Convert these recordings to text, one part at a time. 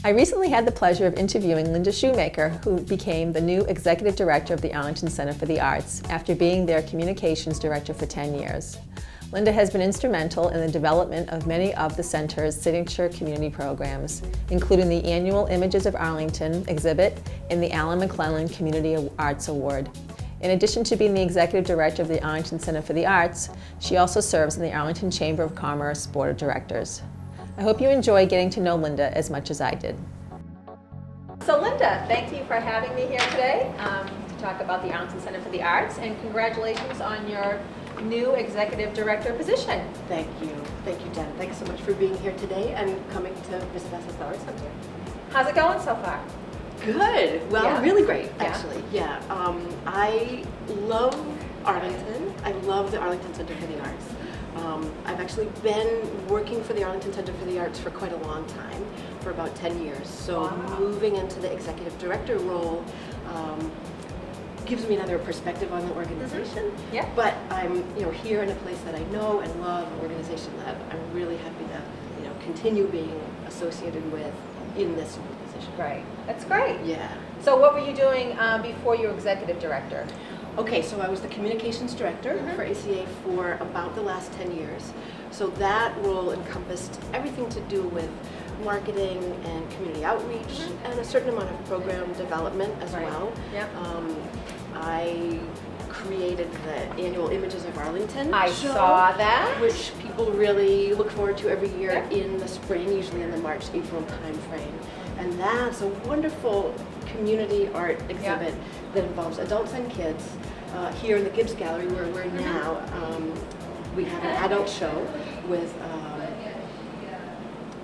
I recently had the pleasure of interviewing Linda Shoemaker, who became the new Executive Director of the Arlington Center for the Arts after being their Communications Director for 10 years. Linda has been instrumental in the development of many of the Center's signature community programs, including the annual Images of Arlington exhibit and the Alan McClellan Community Arts Award. In addition to being the Executive Director of the Arlington Center for the Arts, she also serves in the Arlington Chamber of Commerce Board of Directors. I hope you enjoy getting to know Linda as much as I did. So Linda, thank you for having me here today to talk about the Arlington Center for the Arts, and congratulations on your new Executive Director position. Thank you, Jenn. Thanks so much for being here today and coming to visit us at the Arts Center. How's it going so far? Good. Well, Yeah. really great, actually. Yeah. I love Arlington. I love the Arlington Center for the Arts. I've actually been working for the Arlington Center for the Arts for quite a long time, for about 10 years. So Wow. moving into the executive director role gives me another perspective on the organization. Mm-hmm. Yeah. But I'm here in a place that I know and love, an organization that I'm really happy to continue being associated with in this new position. Right. That's great. Yeah. So what were you doing before you were Executive Director? Okay, so I was the communications director for ACA for about the last 10 years. So that role encompassed everything to do with marketing and community outreach and a certain amount of program development as well. Yep. I created the annual Images of Arlington I show, saw that. which people really look forward to every year Yep. in the spring, usually in the March, April timeframe. And that's a wonderful community art exhibit that involves adults and kids. Here in the Gibbs Gallery, where we're now, we have an adult show with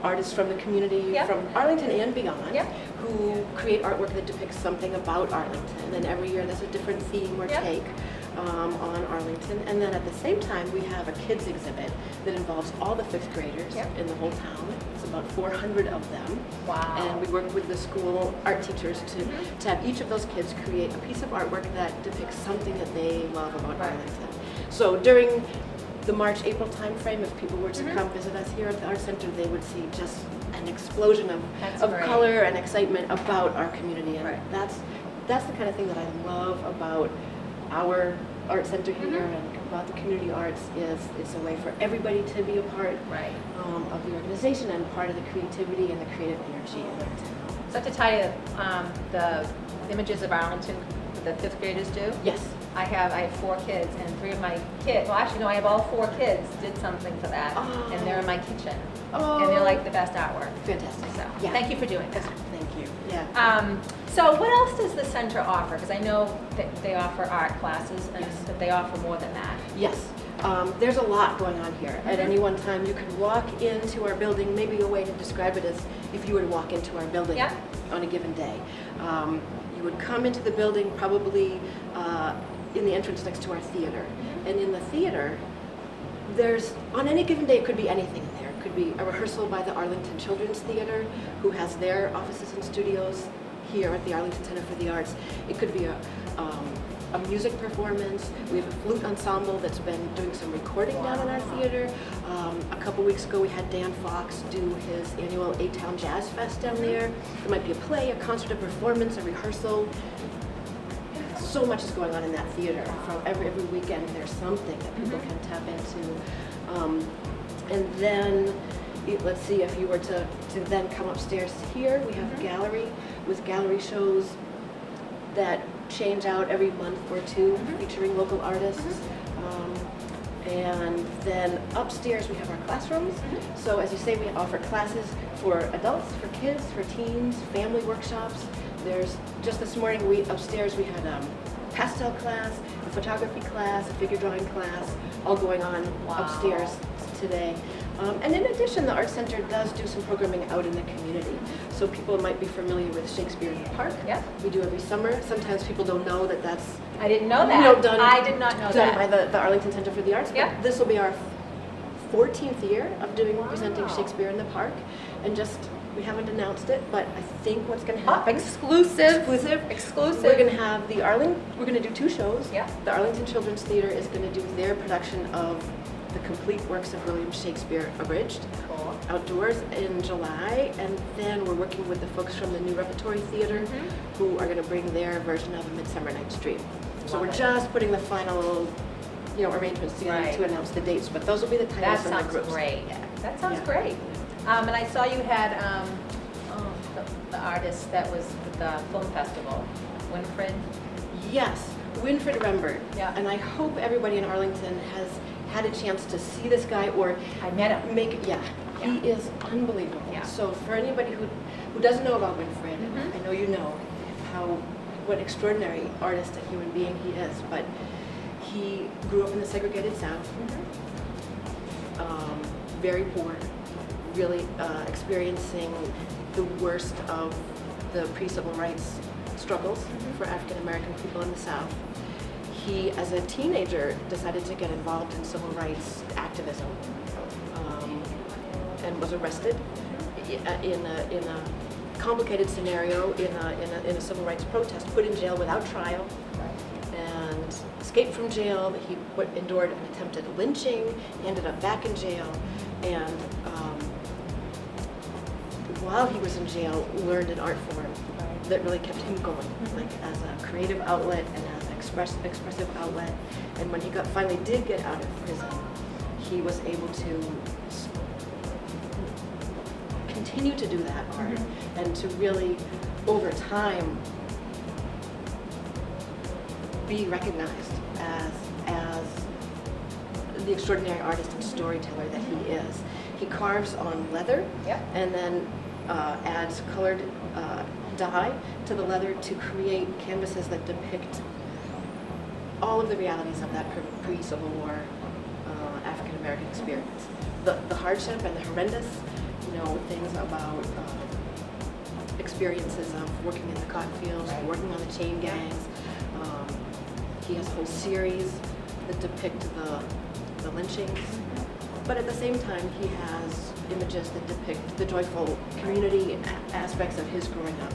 artists from the community, Yep. from Arlington and beyond, Yep. who create artwork that depicts something about Arlington. And every year there's a different theme or Yep. take on Arlington. And then at the same time, we have a kids exhibit that involves all the fifth graders Yep. in the whole town. It's about 400 of them. Wow. And we work with the school art teachers to have each of those kids create a piece of artwork that depicts something that they love about Right. Arlington. So during the March, April timeframe, if people were to come visit us here at the Art Center, they would see just an explosion That's of great. color and excitement about our community. And Right. that's the kind of thing that I love about our art center here and about the community arts is it's a way for everybody to be a part Right. of the organization and part of the creativity and the creative energy in our town. So to tell you, the Images of Arlington, the fifth graders do. Yes. I have 4 kids, and 3 of my kids, well actually no, I have all 4 kids did something for that, Oh. and they're in my kitchen, Oh. and they're like the best artwork. Fantastic. So Yeah. thank you for doing that. Thank you. Yeah. So what else does the center offer? Because I know that they offer art classes, and Yes. that they offer more than that. Yes, there's a lot going on here. At any one time, you can walk into our building, maybe a way to describe it is if you were to walk into our building Yeah. on a given day. You would come into the building probably in the entrance next to our theater. And in the theater, on any given day, it could be anything in there. It could be a rehearsal by the Arlington Children's Theater, who has their offices and studios here at the Arlington Center for the Arts. It could be a music performance. We have a flute ensemble that's been doing some recording down in our theater. A couple weeks ago, we had Dan Fox do his annual A-Town Jazz Fest down there. There might be a play, a concert, a performance, a rehearsal. So much is going on in that theater. From every weekend, there's something that people can tap into. And then, let's see, if you were to then come upstairs here, we have a gallery with gallery shows that change out every month or two, featuring local artists. And then upstairs we have our classrooms. So as you say, we offer classes for adults, for kids, for teens, family workshops. There's, just this morning upstairs we had a pastel class, a photography class, a figure drawing class, all going on upstairs today. And in addition, the Art Center does do some programming out in the community. So people might be familiar with Shakespeare in the Park. Yep. We do every summer. Sometimes people don't know that that's I didn't know that. done, I did not know done that. by the Arlington Center for the Arts. Yep. But this will be our 14th year of presenting Shakespeare in the Park. And just We haven't announced it, but I think what's going to happen. Exclusive. Exclusive. We're going to have we're going to do 2 shows. Yeah. The Arlington Children's Theater is going to do their production of the complete works of William Shakespeare abridged. Cool. Outdoors in July, and then we're working with the folks from the New Repertory Theater who are going to bring their version of A Midsummer Night's Dream. So we're just putting the final, arrangements together to announce the dates, but those will be the titles and the groups. Great. That sounds great. And I saw you had the artist that was at the film festival, Winfred. Yes, Winfred Rembert. Yeah. And I hope everybody in Arlington has had a chance to see this guy or I met him. He is unbelievable. Yeah. So for anybody who doesn't know about Winfred, I know you know what extraordinary artist and human being he is, but he grew up in the segregated South, very poor, really experiencing the worst of the pre-civil rights struggles for African American people in the South. He, as a teenager, decided to get involved in civil rights activism and was arrested in a complicated scenario in a civil rights protest, put in jail without trial, and escaped from jail. He endured an attempted lynching. He ended up back in jail, and while he was in jail, learned an art form that really kept him going, like as a creative outlet and as an expressive outlet. And when he finally did get out of prison, he was able to continue to do that art and to really, over time, be recognized as the extraordinary artist and storyteller that he is. He carves on leather and then adds colored dye to the leather to create canvases that depict all of the realities of that pre-Civil War African American experience. The hardship and the horrendous, things about experiences of working in the cotton fields, working on the chain gangs. He has a whole series that depict the lynchings. But at the same time, he has images that depict the joyful community aspects of his growing up.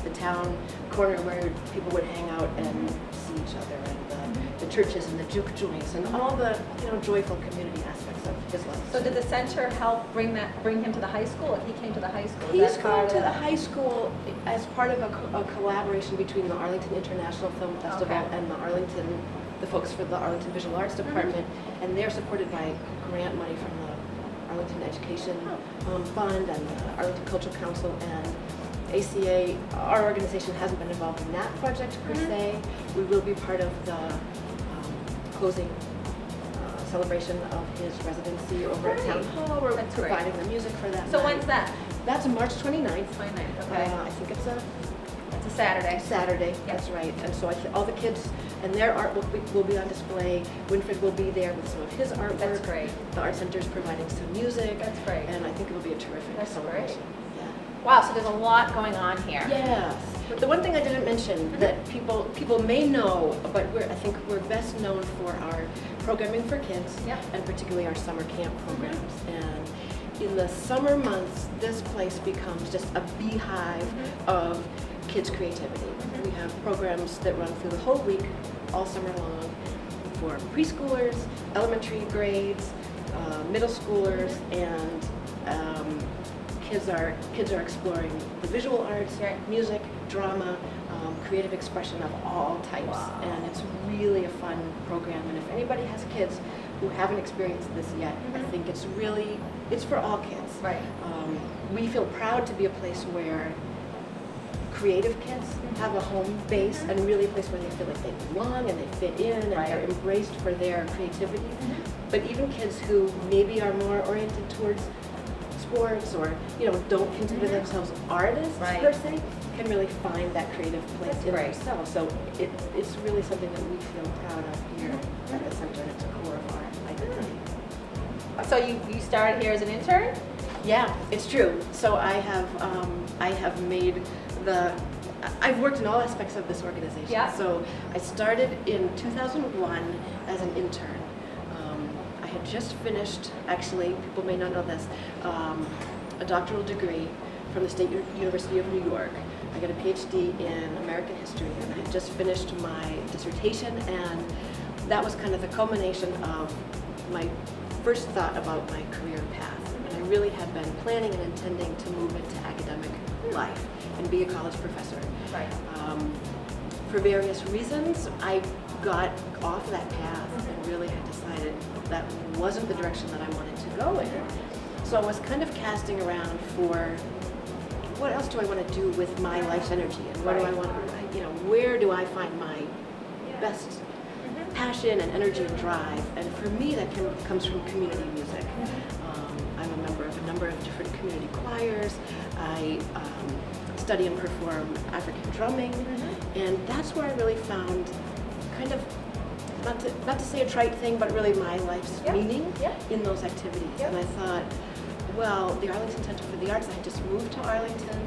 The town corner where people would hang out and see each other, and the churches and the juke joints, and all the joyful community aspects of his life. So did the center help bring him to the high school, or he came to the high school? He's come to the high school as part of a collaboration between the Arlington International Film Festival and the folks for the Arlington Visual Arts Department, and they're supported by grant money from the Arlington Education Fund and the Arlington Cultural Council and ACA. Our organization hasn't been involved in that project per se. We will be part of the closing celebration of his residency over at Town Hall. We're providing the music for that. So night. when's that? That's March 29th. 29th, okay. I think it's a Saturday. Saturday, that's right. And so all the kids and their art will be on display. Winfred will be there with some of his artwork. That's great. The Art Center's providing some music. That's great. And I think it will be a terrific celebration. Great. Yeah. Wow, so there's a lot going on here. Yes. The one thing I didn't mention that people may know, but I think we're best known for our programming for kids, and particularly our summer camp programs. And in the summer months, this place becomes just a beehive of kids' creativity. We have programs that run through the whole week, all summer long, for preschoolers, elementary grades, middle schoolers, and kids are exploring the visual arts, music, drama, creative expression of all types. Wow. And it's really a fun program. And if anybody has kids who haven't experienced this yet, I think it's for all kids. Right. We feel proud to be a place where creative kids have a home base and really a place where they feel like they belong and they fit in and they're embraced for their creativity. But even kids who maybe are more oriented towards sports or don't consider themselves artists per se can really find that creative place in themselves. So it's really something that we feel proud of here at the center. It's a core of our identity. So you started here as an intern? Yeah, it's true. So I have made I've worked in all aspects of this organization. Yeah. So I started in 2001 as an intern. I had just finished, actually, people may not know this, a doctoral degree from the State University of New York. I got a PhD in American history, and I had just finished my dissertation, and that was kind of the culmination of my first thought about my career path. And I really had been planning and intending to move into academic life and be a college professor. Right. For various reasons, I got off that path and really had decided that wasn't the direction that I wanted to go in. So I was kind of casting around for what else do I want to do with my life's energy, and what do I want to, where do I find my best passion and energy and drive? And for me, that comes from community music. I'm a member of a number of different community choirs. I study and perform African drumming, and that's where I really found kind of, not to say a trite thing, but really my life's meaning in those activities. And I thought, well, the Arlington Center for the Arts, I had just moved to Arlington.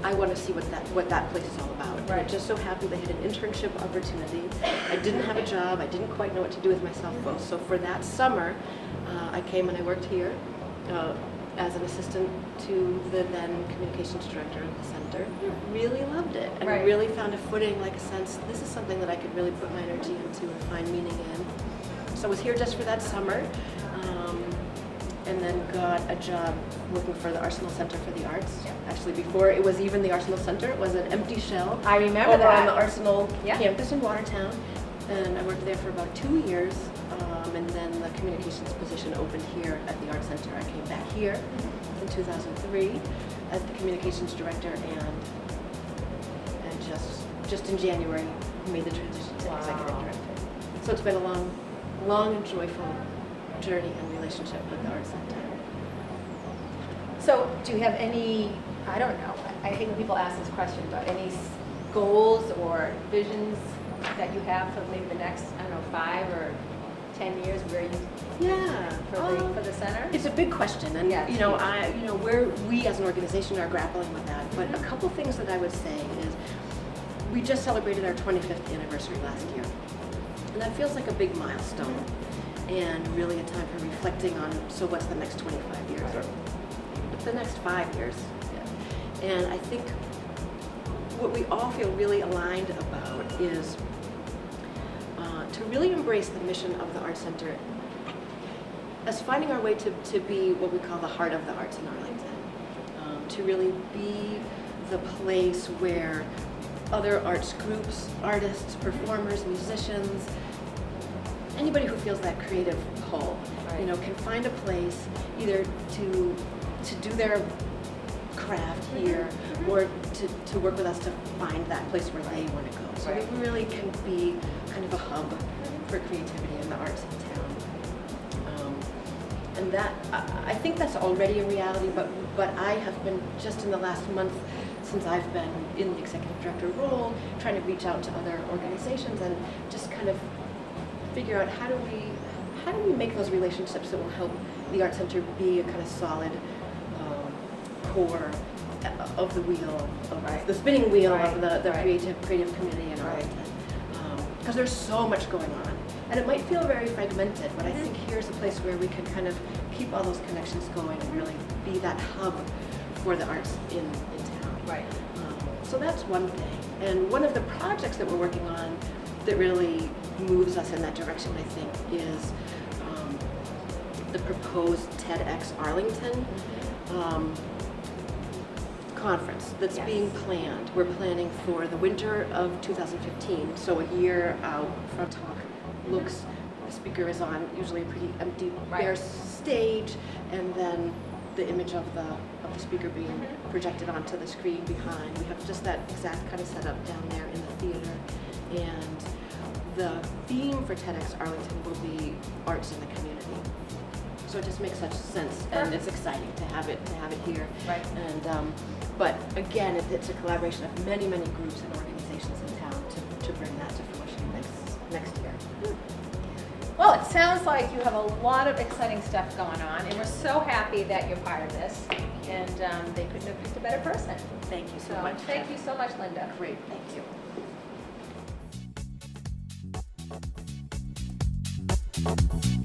I want to see what that place is all about. And it just so happened they had an internship opportunity. I didn't have a job. I didn't quite know what to do with myself. So for that summer, I came and I worked here as an assistant to the then communications director of the center. Really loved it, and I really found a footing, like a sense, this is something that I could really put my energy into and find meaning in. So I was here just for that summer, and then got a job working for the Arsenal Center for the Arts. Actually, before it was even the Arsenal Center, it was an empty shell. I remember over that. on the Arsenal campus in Watertown, and I worked there for about 2 years. And then the communications position opened here at the Art Center. I came back here in 2003 as the communications director, and just in January made the transition to executive director. So it's been a long and joyful journey and relationship with the Art Center. So do you have any, I don't know, I hate when people ask this question, but any goals or visions that you have for maybe the next, 5 or 10 years where you for the center? It's a big question, and where we as an organization are grappling with that. But a couple things that I would say is we just celebrated our 25th anniversary last year, and that feels like a big milestone, and really a time for reflecting on, so what's the next 25 years or the next 5 years? And I think what we all feel really aligned about is to really embrace the mission of the Art Center as finding our way to be what we call the heart of the arts in Arlington, to really be the place where other arts groups, artists, performers, musicians, anybody who feels that creative pull, can find a place either to do their craft here, or to work with us to find that place where they want to go. So we really can be kind of a hub for creativity in the arts in town. And that, I think that's already a reality, but I have been, just in the last month since I've been in the executive director role, trying to reach out to other organizations and just kind of figure out how do we make those relationships that will help the Art Center be a kind of solid core of the wheel, the spinning wheel of the creative community in Arlington. Because there's so much going on. And it might feel very fragmented, but I think here's a place where we can kind of keep all those connections going and really be that hub for the arts in town. So that's one thing. And one of the projects that we're working on that really moves us in that direction, I think, is the proposed TEDx Arlington conference that's being planned. We're planning for the winter of 2015, so a year out from talk. The speaker is on usually a pretty empty, bare stage, and then the image of the speaker being projected onto the screen behind. We have just that exact kind of setup down there in the theater, and the theme for TEDx Arlington will be arts in the community. So it just makes such sense, and it's exciting to have it here. And but again, it's a collaboration of many groups and organizations in town to bring that to fruition next year. Well, it sounds like you have a lot of exciting stuff going on, and we're so happy that you're part of this. And they couldn't have picked a better person. Thank you so much. Thank you so much, Linda. Great, thank you.